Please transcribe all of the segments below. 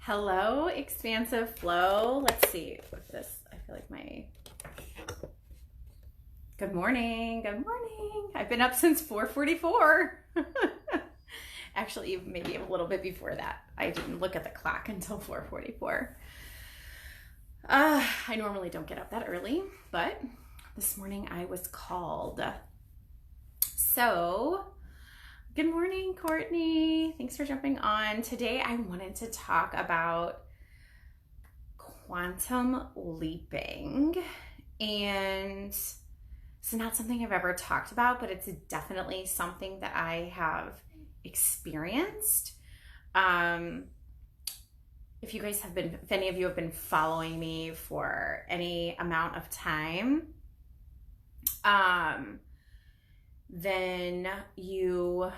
Hello, expansive flow. Let's see if this, I feel like good morning. Good morning. I've been up since 4:44. Actually, maybe a little bit before that. I didn't look at the clock until 4:44. I normally don't get up that early, but this morning I was called. So, good morning, Courtney. Thanks for jumping on. Today I wanted to talk about quantum leaping. And it's not something I've ever talked about, but it's definitely something that I have experienced. If any of you have been following me for any amount of time, then you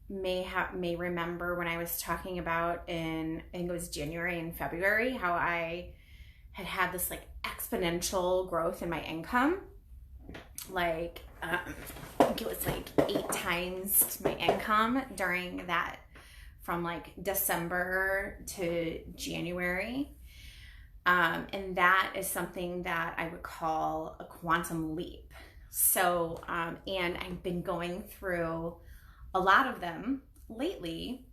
may remember when I was talking about I think it was January and February, how I had this like exponential growth in my income. I think it was like 8 times my income during that, from like December to January. And that is something that I would call a quantum leap. So, and I've been going through a lot of them lately,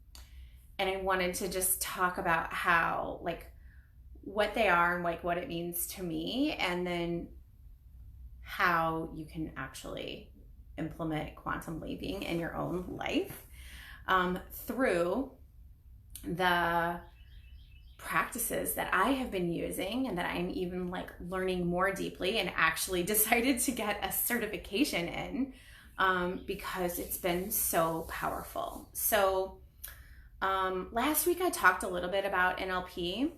and I wanted to just talk about how, like, what they are and like what it means to me, and then how you can actually implement quantum leaping in your own life through the practices that I have been using and that I'm even like learning more deeply, and actually decided to get a certification in because it's been so powerful. So last week I talked a little bit about NLP,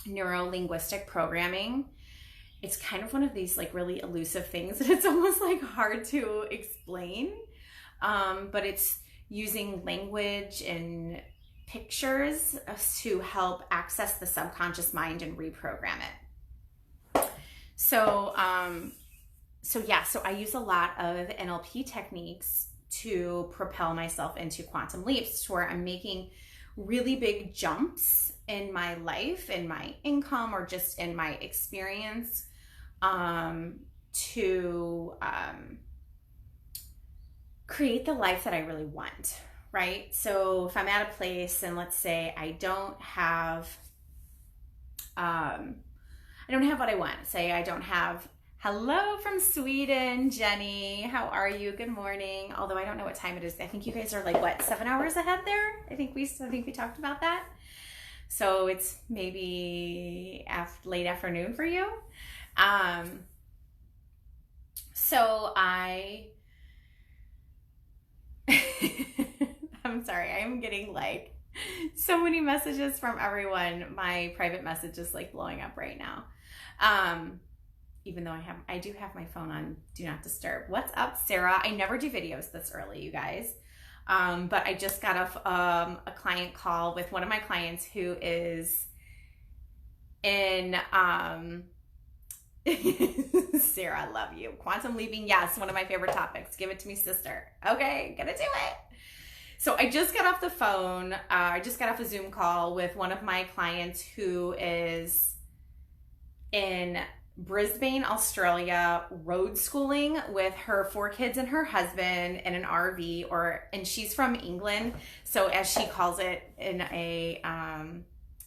neuro-linguistic programming. It's kind of one of these like really elusive things that it's almost like hard to explain, but it's using language and pictures to help access the subconscious mind and reprogram it. So I use a lot of NLP techniques to propel myself into quantum leaps, to where I'm making really big jumps in my life, in my income, or just in my experience, to create the life that I really want, right? So if I'm at a place and let's say I don't have what I want. Say I don't have, hello from Sweden, Jenny. How are you? Good morning. Although I don't know what time it is. I think you guys are like, what, 7 hours ahead there? I think we talked about that. So it's maybe late afternoon for you. I'm sorry, I'm getting like so many messages from everyone. My private message is like blowing up right now. Even though I do have my phone on Do Not Disturb. What's up, Sarah? I never do videos this early, you guys. But I just got off a client call with one of my clients who is in Sarah, I love you. Quantum leaping, yes, one of my favorite topics. Give it to me, sister. Okay, gonna do it. So I just got off the phone. I just got off a Zoom call with one of my clients who is in Brisbane, Australia, road schooling with her 4 kids and her husband in an RV, and she's from England. So as she calls it, in a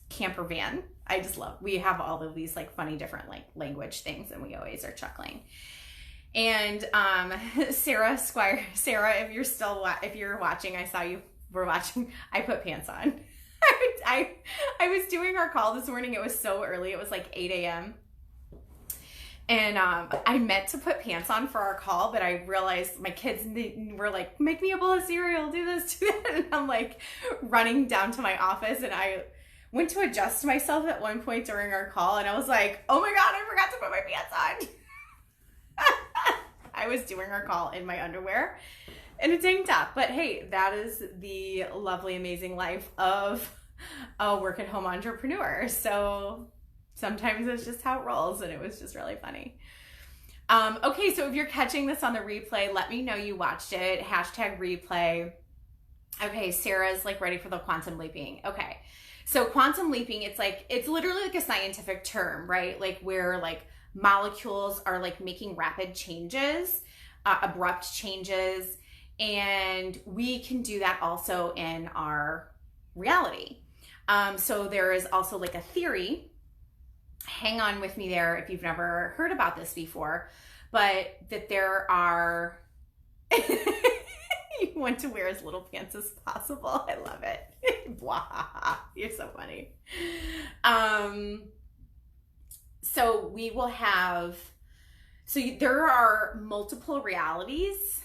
camper van. I just love, we have all of these like funny different like language things, and we always are chuckling. And Sarah Squire, if you're watching, I saw you were watching. I put pants on. I was doing our call this morning. It was so early. It was like 8 a.m. And I meant to put pants on for our call, but I realized my kids were like, make me a bowl of cereal, do this, do that. And I'm like running down to my office, and I went to adjust myself at one point during our call, and I was like, oh my God, I forgot to put my pants on. I was doing our call in my underwear and a tank top. But hey, that is the lovely, amazing life of a work-at-home entrepreneur. So sometimes it's just how it rolls, and it was just really funny. Okay, so if you're catching this on the replay, let me know you watched it. #replay. Okay, Sarah's like ready for the quantum leaping. Okay. So quantum leaping, it's literally like a scientific term, right? Like where like molecules are like making rapid changes, abrupt changes, and we can do that also in our reality. So there is also like a theory. Hang on with me there if you've never heard about this before, but that there are you want to wear as little pants as possible. I love it. Blah. You're so funny. So we will have, there are multiple realities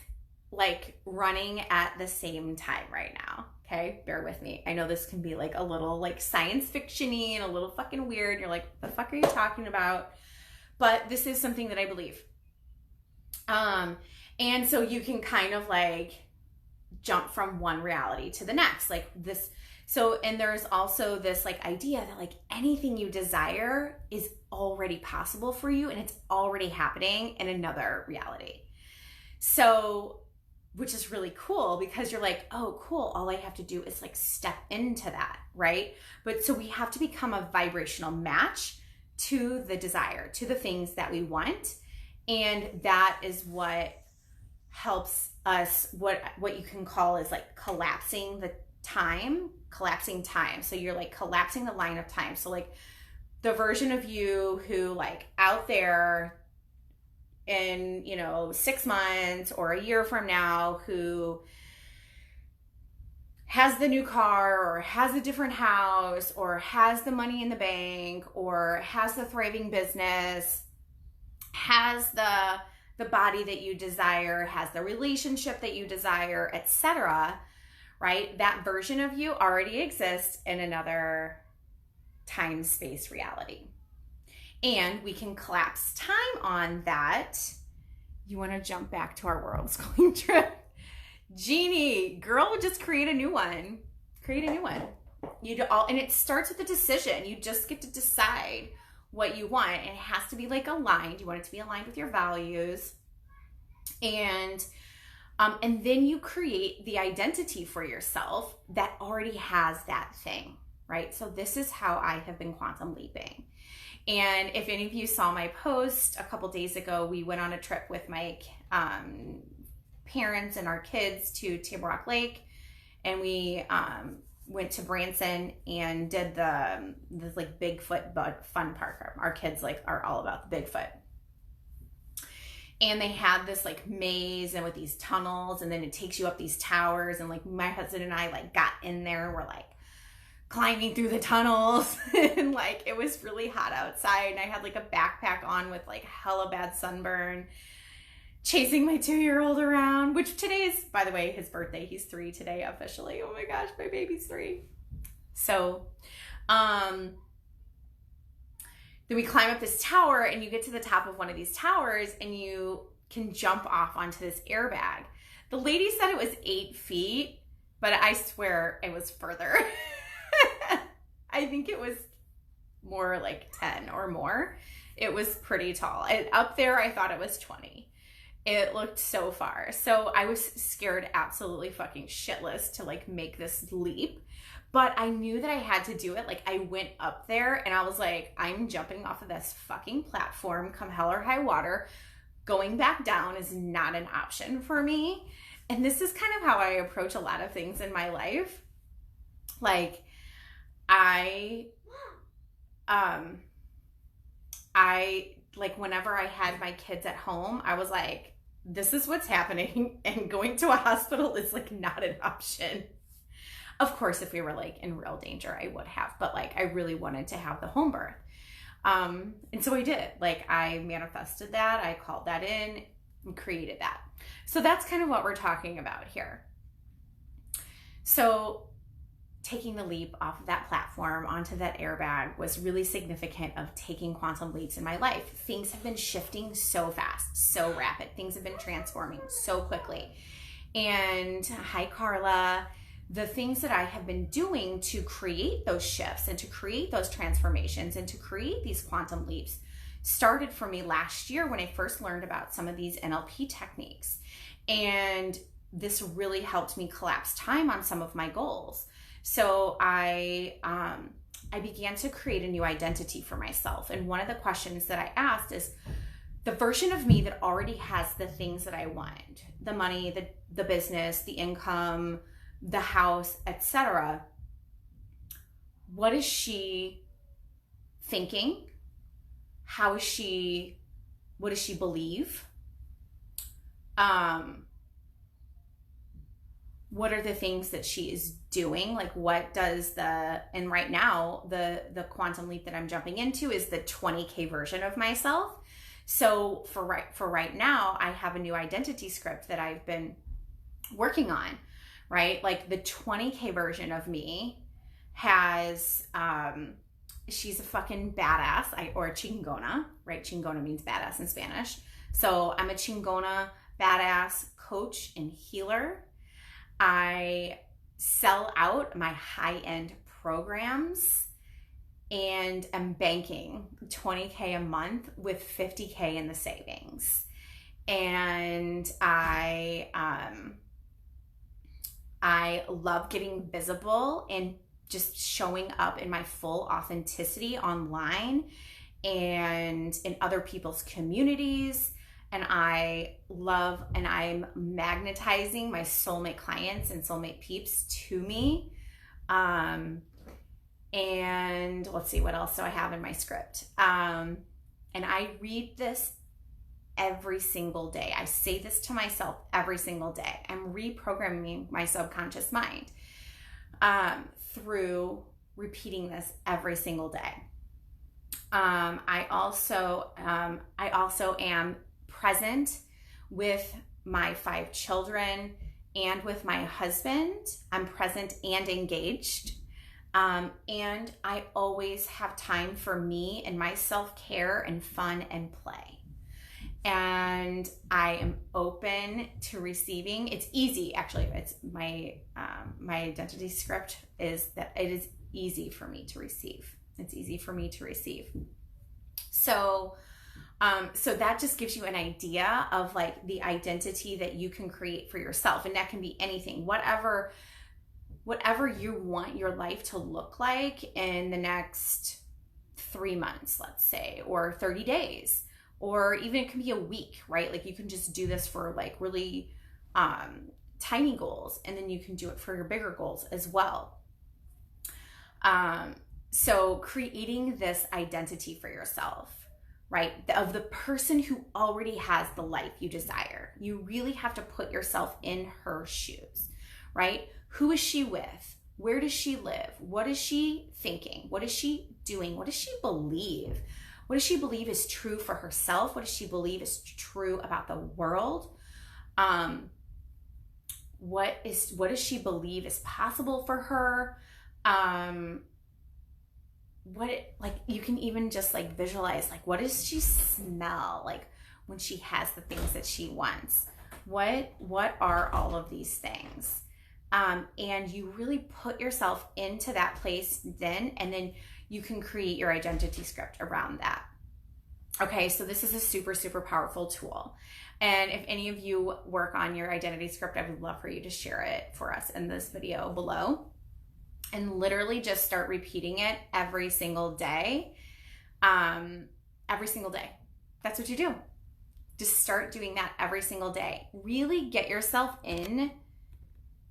like running at the same time right now. Okay, bear with me. I know this can be like a little like science fiction-y and a little fucking weird. You're like, what the fuck are you talking about? But this is something that I believe. And so you can kind of like jump from one reality to the next, like this. So, and there's also this like idea that like anything you desire is already possible for you and it's already happening in another reality. So, which is really cool because you're like, oh, cool. All I have to do is like step into that, right? But so we have to become a vibrational match to the desire, to the things that we want. And that is what helps us, what you can call is like collapsing time. So you're like collapsing the line of time. So like the version of you who like out there in, 6 months or a year from now, who has the new car or has a different house or has the money in the bank or has the thriving business, has the body that you desire, has the relationship that you desire, etc., right? That version of you already exists in another time-space reality. And we can collapse time on that. You want to jump back to our world schooling trip? Jeannie, girl, just create a new one. Create a new one. And it starts with a decision. You just get to decide what you want, and it has to be like aligned. You want it to be aligned with your values, and then you create the identity for yourself that already has that thing, right? So this is how I have been quantum leaping. And if any of you saw my post a couple days ago, we went on a trip with my parents and our kids to Tamarack Lake, and we went to Branson and did this like Bigfoot fun park. Our kids like are all about the Bigfoot. And they had this like maze and with these tunnels, and then it takes you up these towers, and like my husband and I like got in there and we're like climbing through the tunnels and like it was really hot outside, and I had like a backpack on with like hella bad sunburn, chasing my 2-year-old around, which today is, by the way, his birthday. He's 3 today officially. Oh my gosh, my baby's 3. So, then we climb up this tower, and you get to the top of one of these towers and you can jump off onto this airbag. The lady said it was 8 feet, but I swear it was further. I think it was more like 10 or more. It was pretty tall. Up there, I thought it was 20. It looked so far. So I was scared absolutely fucking shitless to like make this leap. But I knew that I had to do it. Like I went up there and I was like, I'm jumping off of this fucking platform come hell or high water. Going back down is not an option for me. And this is kind of how I approach a lot of things in my life. Like like whenever I had my kids at home, I was like, this is what's happening, and going to a hospital is like not an option. Of course, if we were like in real danger, I would have, but like I really wanted to have the home birth. And so I did. Like I manifested that, I called that in and created that. So that's kind of what we're talking about here. So taking the leap off of that platform onto that airbag was really significant of taking quantum leaps in my life. Things have been shifting so fast, so rapid. Things have been transforming so quickly. And hi, Carla. The things that I have been doing to create those shifts and to create those transformations and to create these quantum leaps started for me last year when I first learned about some of these NLP techniques. And this really helped me collapse time on some of my goals. So I began to create a new identity for myself. And one of the questions that I asked is, the version of me that already has the things that I want, the money, the business, the income, the house, etc., what is she thinking? What does she believe? What are the things that she is doing? Like, what does and right now, the quantum leap that I'm jumping into is the 20K version of myself. So for right now, I have a new identity script that I've been working on, right? Like the 20K version of me has, she's a fucking badass, or a chingona, right? Chingona means badass in Spanish. So I'm a chingona, badass coach and healer. I sell out my high-end programs and I'm banking 20K a month with 50K in the savings. And I love getting visible and just showing up in my full authenticity online and in other people's communities. And I'm magnetizing my soulmate clients and soulmate peeps to me. And let's see, what else do I have in my script? And I read this every single day. I say this to myself every single day. I'm reprogramming my subconscious mind through repeating this every single day. I also am present with my 5 children and with my husband. I'm present and engaged. And I always have time for me and my self-care and fun and play. And I am open to receiving. It's easy, actually. It's my identity script is that it is easy for me to receive. It's easy for me to receive. So that just gives you an idea of like the identity that you can create for yourself. And that can be anything, whatever you want your life to look like in the next 3 months, let's say, or 30 days, or even it can be a week, right? Like you can just do this for like really tiny goals, and then you can do it for your bigger goals as well. So creating this identity for yourself, right? Of the person who already has the life you desire. You really have to put yourself in her shoes, right? Who is she with? Where does she live? What is she thinking? What is she doing? What does she believe? What does she believe is true for herself? What does she believe is true about the world? What does she believe is possible for her? You can even just like visualize, like, what does she smell like when she has the things that she wants? What are all of these things? And you really put yourself into that place then, and then you can create your identity script around that. Okay, so this is a super, super powerful tool. And if any of you work on your identity script, I would love for you to share it for us in this video below. And literally just start repeating it every single day. Every single day. That's what you do. Just start doing that every single day. Really get yourself into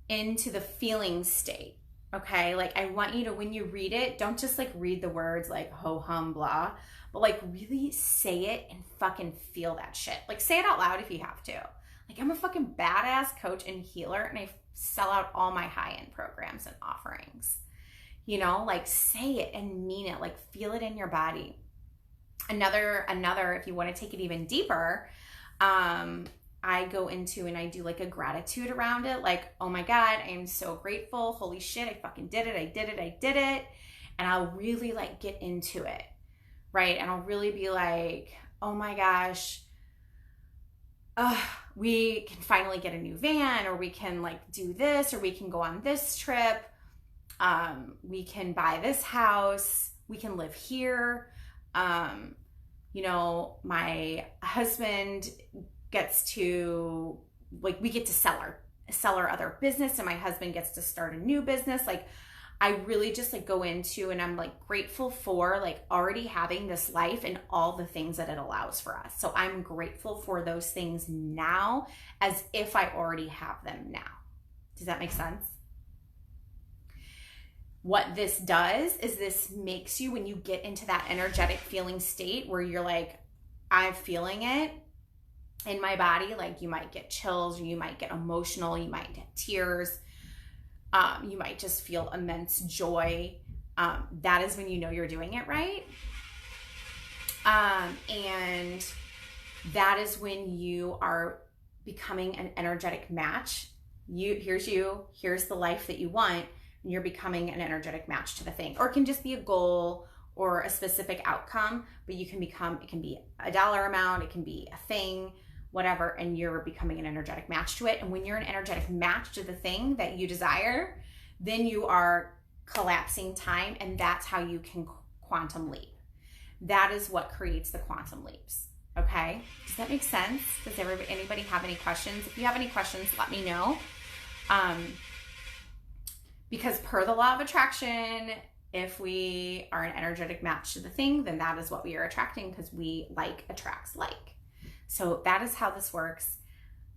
the feeling state. Okay, like I want you to, when you read it, don't just like read the words like ho hum blah, but like really say it and fucking feel that shit. Like say it out loud if you have to. Like I'm a fucking badass coach and healer, and I sell out all my high-end programs and offerings. You know, like say it and mean it, like feel it in your body. Another, if you want to take it even deeper, I go into and I do like a gratitude around it. Like, oh my God, I am so grateful. Holy shit, I fucking did it. I did it. And I'll really like get into it. Right. And I'll really be like, oh my gosh, we can finally get a new van, or we can like do this, or we can go on this trip. We can buy this house. We can live here. You know, my husband gets to, like, we get to sell sell our other business and my husband gets to start a new business. Like, I really just like go into, and I'm like grateful for like already having this life and all the things that it allows for us. So I'm grateful for those things now as if I already have them now. Does that make sense? What this does is this makes you, when you get into that energetic feeling state where you're like, I'm feeling it in my body, like you might get chills, you might get emotional, you might get tears, you might just feel immense joy. That is when you know you're doing it right. And that is when you are becoming an energetic match. Here's the life that you want, and you're becoming an energetic match to the thing. Or it can just be a goal or a specific outcome, but it can be a dollar amount, it can be a thing, whatever, and you're becoming an energetic match to it. And when you're an energetic match to the thing that you desire, then you are collapsing time, and that's how you can quantum leap. That is what creates the quantum leaps. Okay? Does that make sense? Does anybody have any questions? If you have any questions, let me know. Because per the law of attraction, if we are an energetic match to the thing, then that is what we are attracting, because we like attracts like. So that is how this works.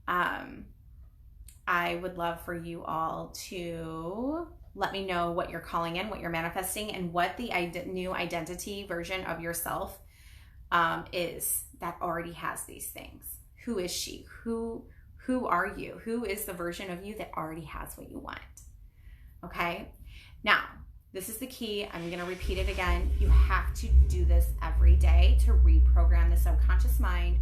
I would love for you all to let me know what you're calling in, what you're manifesting, and what the new identity version of yourself is that already has these things. Who is she? Who are you? Who is the version of you that already has what you want? Okay? Now, this is the key. I'm going to repeat it again. You have to do this every day to reprogram the subconscious mind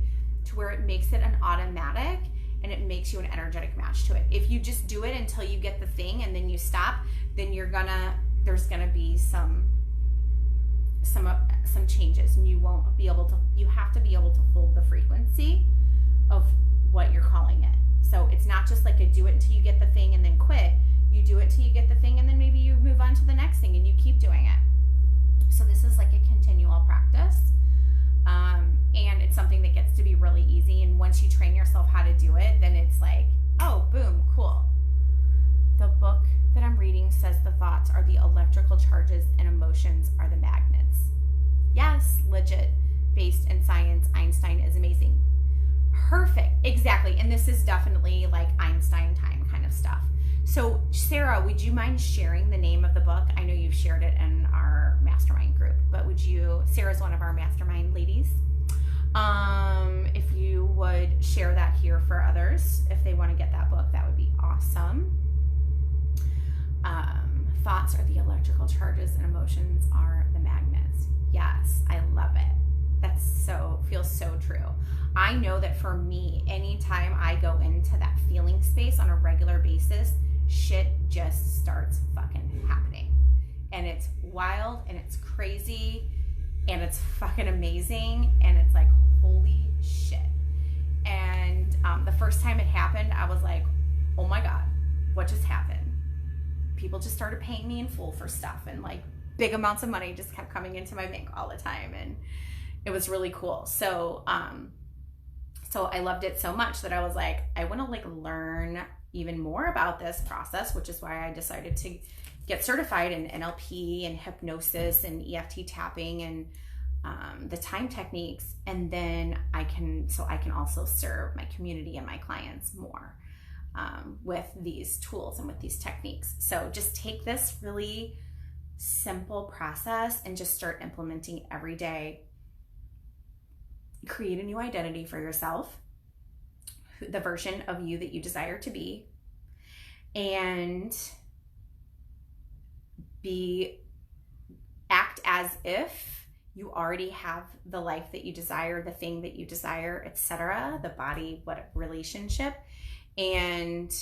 to where it makes it an automatic and it makes you an energetic match to it. If you just do it until you get the thing and then you stop, then there's gonna be some changes, and you won't be able to, you have to be able to hold the frequency of what you're calling it. So it's not just like a do it until you get the thing and then quit. You do it till you get the thing, and then maybe you move on to the next thing and you keep doing it. So this is like a continual practice. And it's something that gets to be really easy. And once you train yourself how to do it, then it's like, oh, boom, cool. The book that I'm reading says the thoughts are the electrical charges and emotions are the magnets. Yes, legit, based in science. Einstein is amazing. Perfect, exactly. And this is definitely like Einstein time kind of stuff. So Sarah, would you mind sharing the name of the book? I know you've shared it in our mastermind group, but Sarah's one of our mastermind ladies. If you would share that here for others, if they want to get that book, that would be awesome. Thoughts are the electrical charges and emotions are the magnets. Yes, I love it. Feels so true. I know that for me, anytime I go into that feeling space on a regular basis, shit just starts fucking happening. And it's wild and it's crazy and it's fucking amazing. And it's like, holy shit. And the first time it happened, I was like, oh my God, what just happened? People just started paying me in full for stuff, and like big amounts of money just kept coming into my bank all the time. And it was really cool. So I loved it so much that I was like, I want to like learn even more about this process, which is why I decided to get certified in NLP and hypnosis and EFT tapping and the time techniques. And then I can also serve my community and my clients more with these tools and with these techniques. So just take this really simple process and just start implementing every day. Create a new identity for yourself, the version of you that you desire to be, and act as if you already have the life that you desire, the thing that you desire, etc., the body, what relationship, and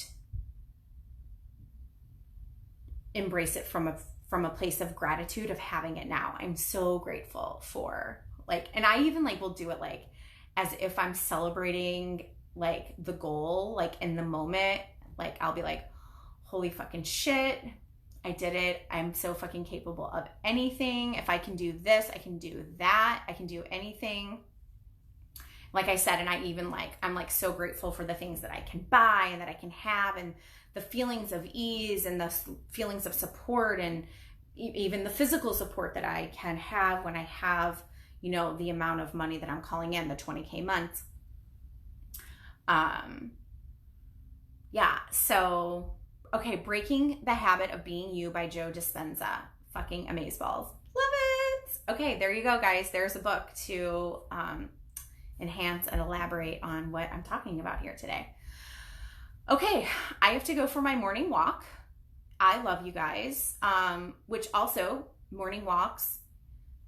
embrace it from a place of gratitude of having it now. I'm so grateful for and I even will do it as if I'm celebrating the goal, in the moment, I'll be like, holy fucking shit, I did it. I'm so fucking capable of anything. If I can do this, I can do that. I can do anything. like I said, and I'm like so grateful for the things that I can buy and that I can have, and the feelings of ease and the feelings of support, and even the physical support that I can have when I have, you know, the amount of money that I'm calling in, the 20K months. Yeah, so, okay, Breaking the Habit of Being You by Joe Dispenza. Fucking amazeballs. Love it. Okay, there you go, guys. There's a book to enhance and elaborate on what I'm talking about here today. Okay, I have to go for my morning walk. I love you guys. Which also, morning walks,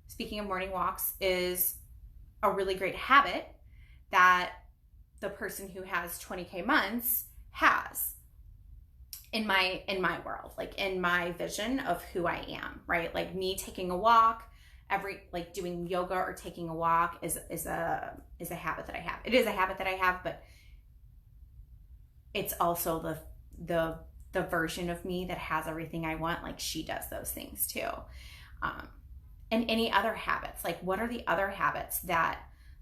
speaking of morning walks, is a really great habit that the person who has 20K months has in my world, like in my vision of who I am, right? Like me taking a walk, like doing yoga or taking a walk is a habit that I have. It is a habit that I have, but it's also the version of me that has everything I want. Like she does those things too. And any other habits, like what are the other habits that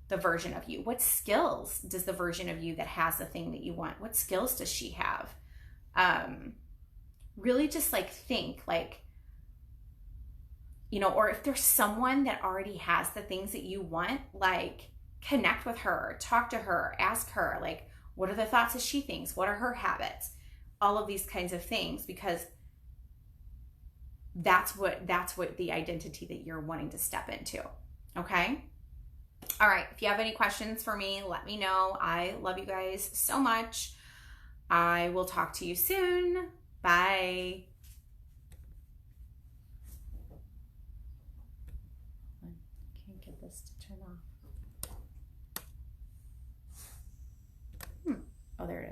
the version of you, what skills does the version of you that has the thing that you want, what skills does she have? Really just like think like, you know, or if there's someone that already has the things that you want, like connect with her, talk to her, ask her, like, what are the thoughts that she thinks? What are her habits? All of these kinds of things, because that's what the identity that you're wanting to step into. Okay. All right. If you have any questions for me, let me know. I love you guys so much. I will talk to you soon. Bye. Can't get this to turn off. Oh, there it is.